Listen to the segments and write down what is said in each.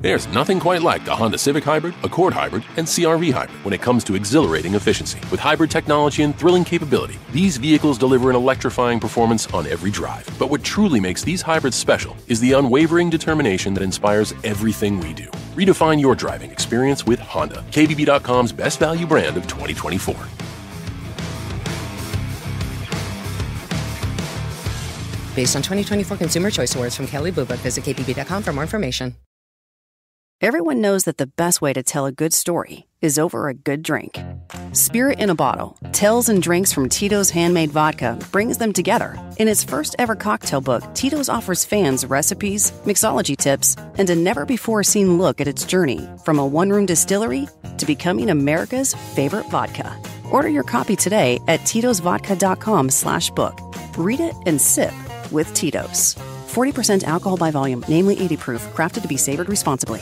There's nothing quite like the Honda Civic Hybrid, Accord Hybrid, and CR-V Hybrid when it comes to exhilarating efficiency. With hybrid technology and thrilling capability, these vehicles deliver an electrifying performance on every drive. But what truly makes these hybrids special is the unwavering determination that inspires everything we do. Redefine your driving experience with Honda, KBB.com's best value brand of 2024. Based on 2024 Consumer Choice Awards from Kelly Blue Book, visit kbb.com for more information. Everyone knows that the best way to tell a good story is over a good drink. Spirit in a Bottle, Tales and Drinks from Tito's Handmade Vodka brings them together. In its first ever cocktail book, Tito's offers fans recipes, mixology tips, and a never-before-seen look at its journey from a one-room distillery to becoming America's favorite vodka. Order your copy today at titosvodka.com/book. Read it and sip with Tito's. 40% alcohol by volume, namely 80 proof, crafted to be savored responsibly.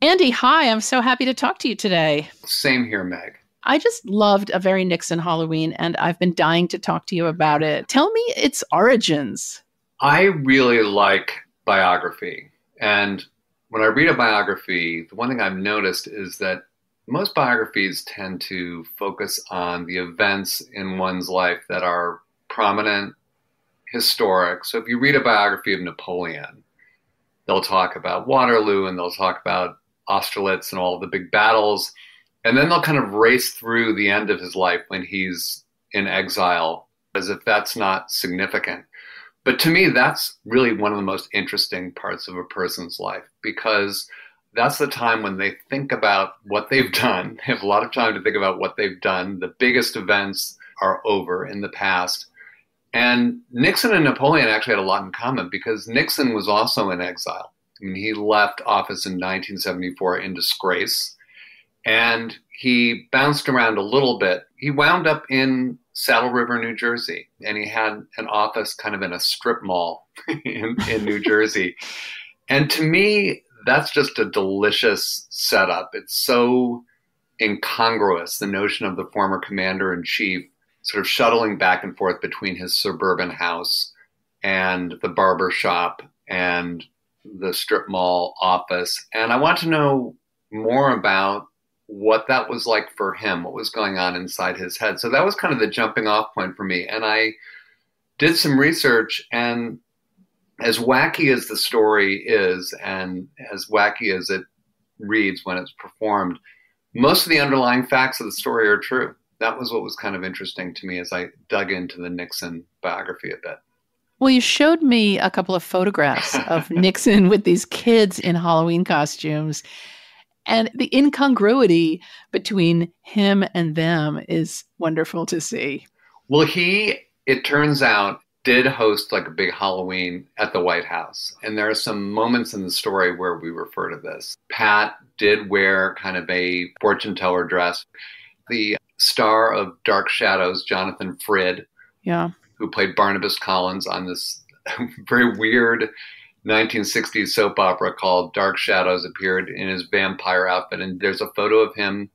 Andy, hi. I'm so happy to talk to you today. Same here, Meg. I just loved A Very Nixon Halloween, and I've been dying to talk to you about it. Tell me its origins. I really like biography. And when I read a biography, the one thing I've noticed is that most biographies tend to focus on the events in one's life that are prominent, historic. So if you read a biography of Napoleon, they'll talk about Waterloo and they'll talk about Austerlitz and all of the big battles. And then they'll kind of race through the end of his life when he's in exile, as if that's not significant. But to me, that's really one of the most interesting parts of a person's life, because that's the time when they think about what they've done. They have a lot of time to think about what they've done. The biggest events are over in the past. And Nixon and Napoleon actually had a lot in common, because Nixon was also in exile. I mean, he left office in 1974 in disgrace, and he bounced around a little bit. He wound up in Saddle River, New Jersey, and he had an office kind of in a strip mall in New Jersey. And to me, that's just a delicious setup. It's so incongruous, the notion of the former commander-in-chief sort of shuttling back and forth between his suburban house and the barber shop and the strip mall office. And I want to know more about what that was like for him, what was going on inside his head. So that was kind of the jumping off point for me. And I did some research, and as wacky as the story is, and as wacky as it reads when it's performed, most of the underlying facts of the story are true. That was what was kind of interesting to me as I dug into the Nixon biography a bit. Well, you showed me a couple of photographs of Nixon with these kids in Halloween costumes. And the incongruity between him and them is wonderful to see. Well, it turns out, did host like a big Halloween at the White House. And there are some moments in the story where we refer to this. Pat did wear kind of a fortune teller dress. The star of Dark Shadows, Jonathan Frid, who played Barnabas Collins on this very weird 1960s soap opera called Dark Shadows, appeared in his vampire outfit. And there's a photo of him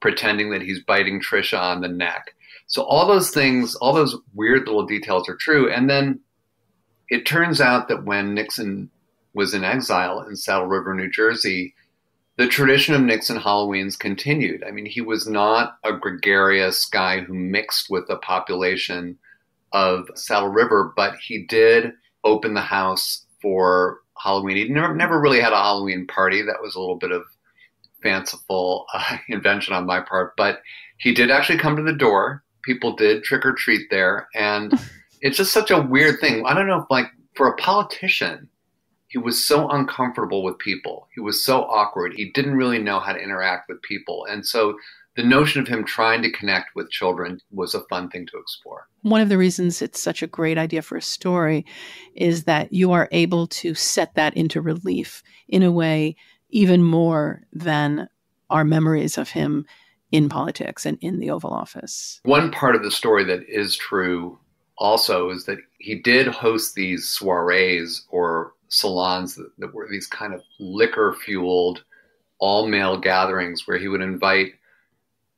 pretending that he's biting Trisha on the neck. So all those things, all those weird little details are true. And then it turns out that when Nixon was in exile in Saddle River, New Jersey, the tradition of Nixon Halloweens continued. I mean, he was not a gregarious guy who mixed with the population of Saddle River, but he did open the house for Halloween. He never really had a Halloween party. That was a little bit of fanciful invention on my part, but he did actually come to the door. People did trick or treat there. And it's just such a weird thing. I don't know if, like, for a politician, he was so uncomfortable with people. He was so awkward. He didn't really know how to interact with people. And so the notion of him trying to connect with children was a fun thing to explore. One of the reasons it's such a great idea for a story is that you are able to set that into relief in a way even more than our memories of him in politics and in the Oval Office. One part of the story that is true also is that he did host these soirees or salons that were these kind of liquor-fueled, all-male gatherings where he would invite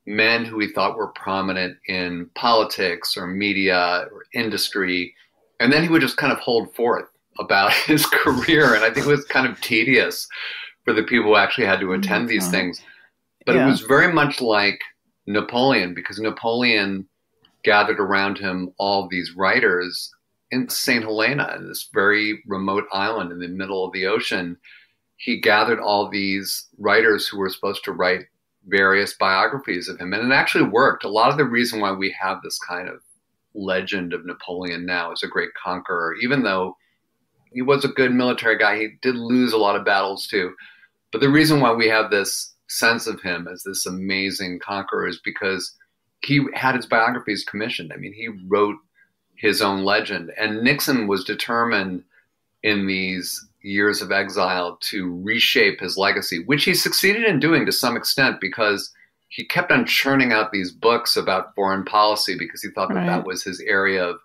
men who he thought were prominent in politics or media or industry, and then he would just kind of hold forth about his career. And I think it was kind of tedious for the people who actually had to attend these things. But it was very much like Napoleon, because Napoleon gathered around him all these writers in St. Helena, this very remote island in the middle of the ocean. He gathered all these writers who were supposed to write various biographies of him. And it actually worked. A lot of the reason why we have this kind of legend of Napoleon now as a great conqueror, even though he was a good military guy, he did lose a lot of battles too. But the reason why we have this sense of him as this amazing conqueror is because he had his biographies commissioned. I mean, he wrote his own legend. And Nixon was determined in these years of exile to reshape his legacy, which he succeeded in doing to some extent, because he kept on churning out these books about foreign policy because he thought that that was his area of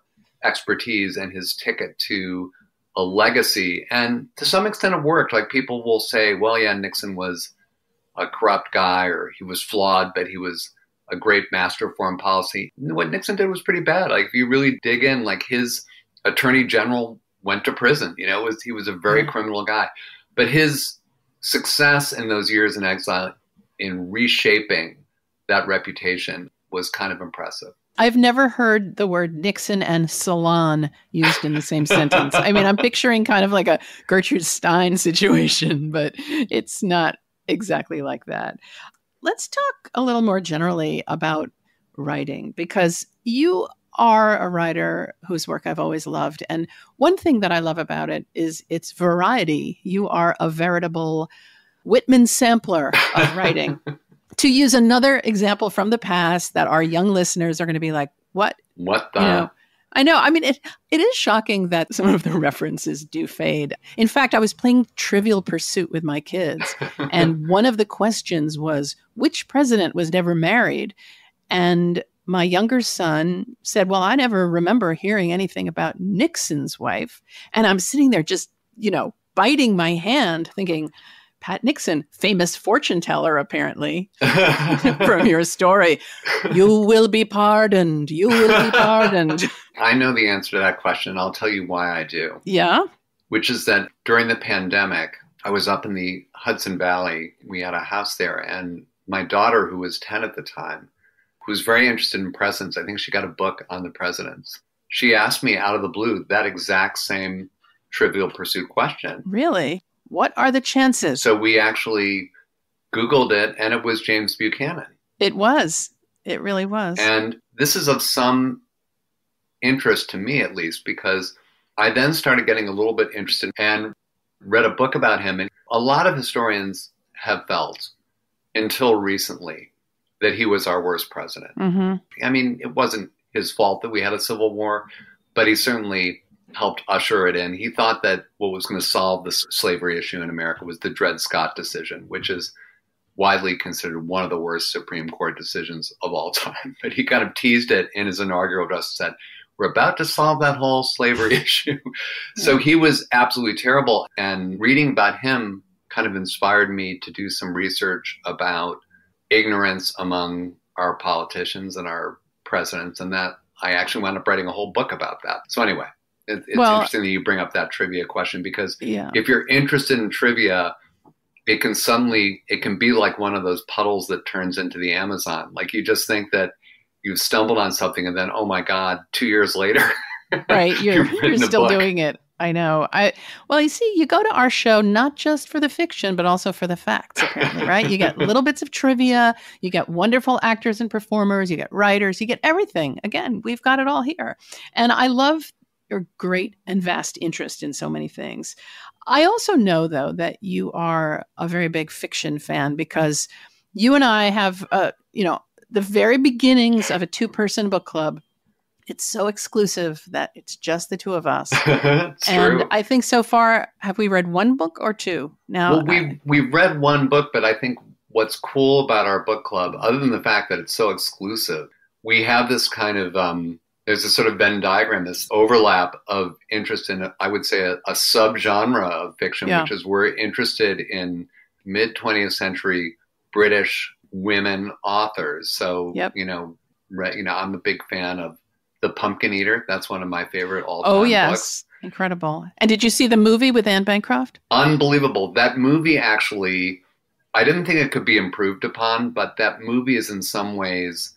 expertise and his ticket to a legacy. And to some extent it worked. Like, people will say, well, yeah, Nixon was a corrupt guy, or he was flawed, but he was a great master of foreign policy. What Nixon did was pretty bad. Like, if you really dig in, like, his attorney general went to prison. You know, he was a very criminal guy. But his success in those years in exile in reshaping that reputation was kind of impressive. I've never heard the word Nixon and salon used in the same sentence. I mean, I'm picturing kind of like a Gertrude Stein situation, but it's not exactly like that. Let's talk a little more generally about writing, because you are a writer whose work I've always loved. And one thing that I love about it is its variety. You are a veritable Whitman sampler of writing. To use another example from the past that our young listeners are going to be like, what? What the? You know, I know. I mean, it is shocking that some of the references do fade. In fact, I was playing Trivial Pursuit with my kids, and one of the questions was, which president was never married? And my younger son said, well, I never remember hearing anything about Nixon's wife. And I'm sitting there just, biting my hand thinking, Pat Nixon, famous fortune teller, apparently, from your story. You will be pardoned. You will be pardoned. I know the answer to that question. I'll tell you why I do. Yeah? Which is that during the pandemic, I was up in the Hudson Valley. We had a house there. And my daughter, who was 10 at the time, who was very interested in presidents, I think she got a book on the presidents. She asked me out of the blue that exact same Trivial Pursuit question. Really? What are the chances? So we actually Googled it, and it was James Buchanan. It was. It really was. And this is of some interest to me, at least, because I then started getting a little bit interested and read a book about him. And a lot of historians have felt, until recently, that he was our worst president. Mm-hmm. I mean, it wasn't his fault that we had a civil war, but he certainly helped usher it in. He thought that what was going to solve the slavery issue in America was the Dred Scott decision, which is widely considered one of the worst Supreme Court decisions of all time. But he kind of teased it in his inaugural address and said, we're about to solve that whole slavery issue. So he was absolutely terrible. And reading about him kind of inspired me to do some research about ignorance among our politicians and our presidents. And that I actually wound up writing a whole book about that. So anyway, it's interesting that you bring up that trivia question, because if you're interested in trivia, it can be like one of those puddles that turns into the Amazon. Like, you just think that you've stumbled on something, and then, oh my God, 2 years later, right? You're still doing it. I know. Well, you see, you go to our show not just for the fiction, but also for the facts, apparently, right? You get little bits of trivia, you get wonderful actors and performers, you get writers, you get everything. Again, we've got it all here. And I love your great and vast interest in so many things. I also know, though, that you are a very big fiction fan, because you and I have, the very beginnings of a 2-person book club. It's so exclusive that it's just the two of us. It's and true. I think so far, have we read one book or two? Now, well, we've read one book, but I think what's cool about our book club, other than the fact that it's so exclusive, we have this kind of, there's a sort of Venn diagram, this overlap of interest in, I would say, a subgenre of fiction, which is we're interested in mid-20th century British women authors. So, I'm a big fan of The Pumpkin Eater. That's one of my favorite all-time books. Incredible. And did you see the movie with Anne Bancroft? Unbelievable. That movie actually, I didn't think it could be improved upon, but that movie is in some ways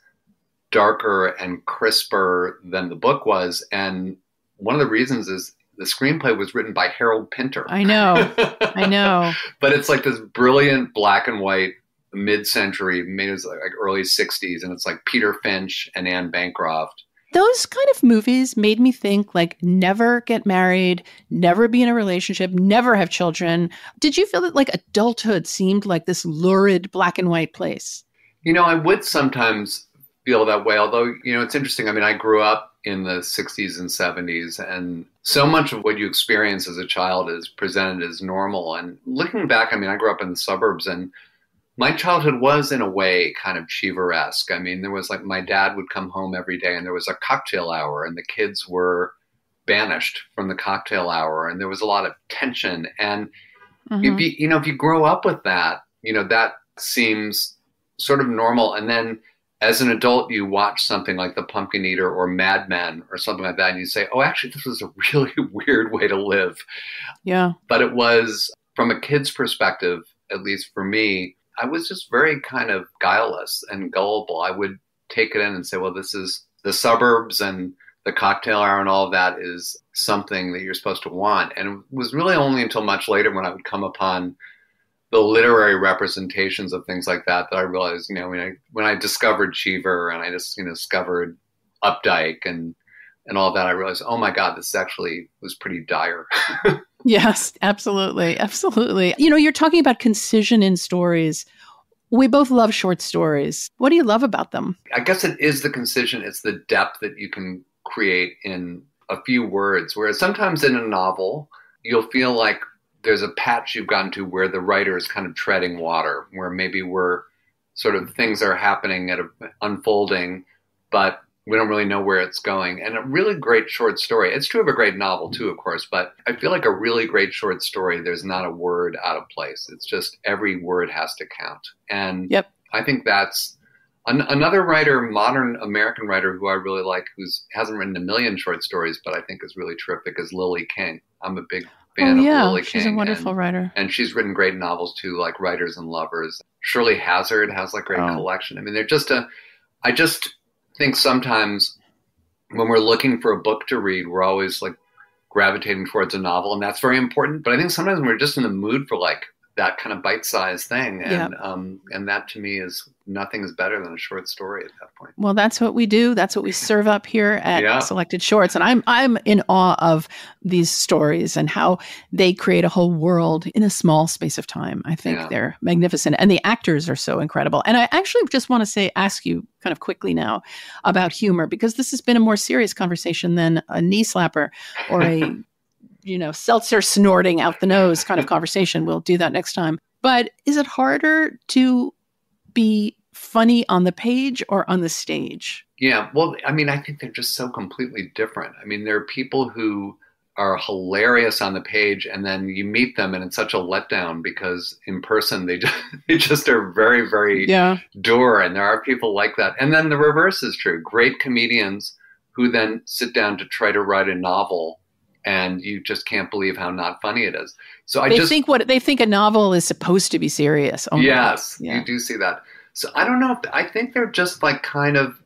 darker and crisper than the book was. And one of the reasons is the screenplay was written by Harold Pinter. I know. But it's like this brilliant black and white mid-century, maybe it was like early 60s, and it's like Peter Finch and Anne Bancroft. Those kind of movies made me think, like, never get married, never be in a relationship, never have children. Did you feel that, like, adulthood seemed like this lurid black and white place? I would sometimes feel that way, although, it's interesting. I mean, I grew up in the 60s and 70s, and so much of what you experience as a child is presented as normal. And looking back, I mean, I grew up in the suburbs, and my childhood was, in a way, kind of Cheever-esque. I mean, there was like, my dad would come home every day and there was a cocktail hour and the kids were banished from the cocktail hour and there was a lot of tension. And if you grow up with that, that seems sort of normal. And then as an adult, you watch something like The Pumpkin Eater or Mad Men or something like that, and you say, oh, actually, this was a really weird way to live. Yeah. But it was, from a kid's perspective, at least for me, I was just very kind of guileless and gullible. I would take it in and say, well, this is the suburbs and the cocktail hour and all of that is something that you're supposed to want. And it was really only until much later when I would come upon the literary representations of things like that I realized, when I discovered Cheever and I just, discovered Updike and all that, I realized, oh my God, this actually was pretty dire. Yes, absolutely. Absolutely. You're talking about concision in stories. We both love short stories. What do you love about them? I guess it is the concision. It's the depth that you can create in a few words, whereas sometimes in a novel, you'll feel like there's a patch you've gotten to where the writer is kind of treading water, where maybe we're sort of things are happening unfolding, but we don't really know where it's going. And a really great short story, it's true of a great novel too, of course, but I feel like a really great short story, there's not a word out of place. It's just every word has to count. And yep. I think that's another writer, modern American writer who I really like, who hasn't written a million short stories, but I think is really terrific, is Lily King. I'm a big fan of Lily King. She's a wonderful writer. And she's written great novels too, like Writers and Lovers. Shirley Hazard has like great collection. I mean, I just think sometimes when we're looking for a book to read, we're always like gravitating towards a novel, and that's very important. But I think sometimes we're just in the mood for like that kind of bite-sized thing, and that to me is nothing is better than a short story at that point. Well, that's what we do. That's what we serve up here at Selected Shorts, and I'm in awe of these stories and how they create a whole world in a small space of time. I think they're magnificent, and the actors are so incredible. And I actually just want to ask you kind of quickly now about humor, because this has been a more serious conversation than a knee slapper or a seltzer snorting out the nose kind of conversation. We'll do that next time. But is it harder to be funny on the page or on the stage? Yeah, well, I mean, I think they're just so completely different. I mean, there are people who are hilarious on the page, and then you meet them and it's such a letdown because in person they just are very, very dour, and there are people like that. And then the reverse is true. Great comedians who then sit down to try to write a novel, and you just can't believe how not funny it is. So they think a novel is supposed to be serious. Yes, you do see that. So I don't know. I think they're just like kind of,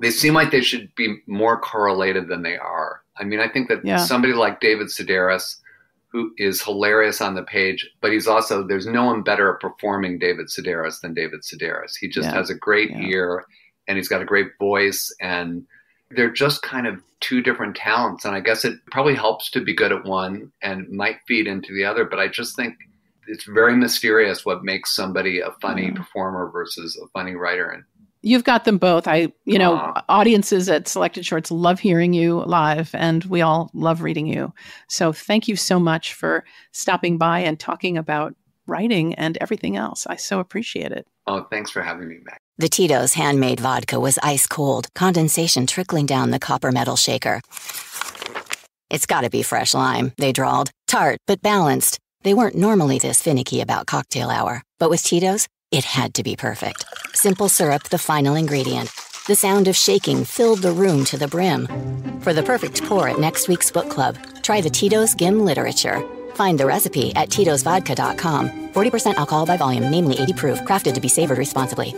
they seem like they should be more correlated than they are. I mean, I think that somebody like David Sedaris, who is hilarious on the page, but there's no one better at performing David Sedaris than David Sedaris. He just has a great ear, and he's got a great voice, and they're just kind of two different talents. And I guess it probably helps to be good at one and might feed into the other. But I just think it's very mysterious what makes somebody a funny performer versus a funny writer. And you've got them both. Audiences at Selected Shorts love hearing you live, and we all love reading you. So thank you so much for stopping by and talking about writing and everything else. I so appreciate it. Oh, thanks for having me, Meg. The Tito's handmade vodka was ice cold, condensation trickling down the copper metal shaker. It's gotta be fresh lime, they drawled. Tart, but balanced. They weren't normally this finicky about cocktail hour. But with Tito's, it had to be perfect. Simple syrup, the final ingredient. The sound of shaking filled the room to the brim. For the perfect pour at next week's book club, Try the Tito's Gim Literature. Find the recipe at Tito'sVodka.com. 40% alcohol by volume, namely 80 proof, crafted to be savored responsibly.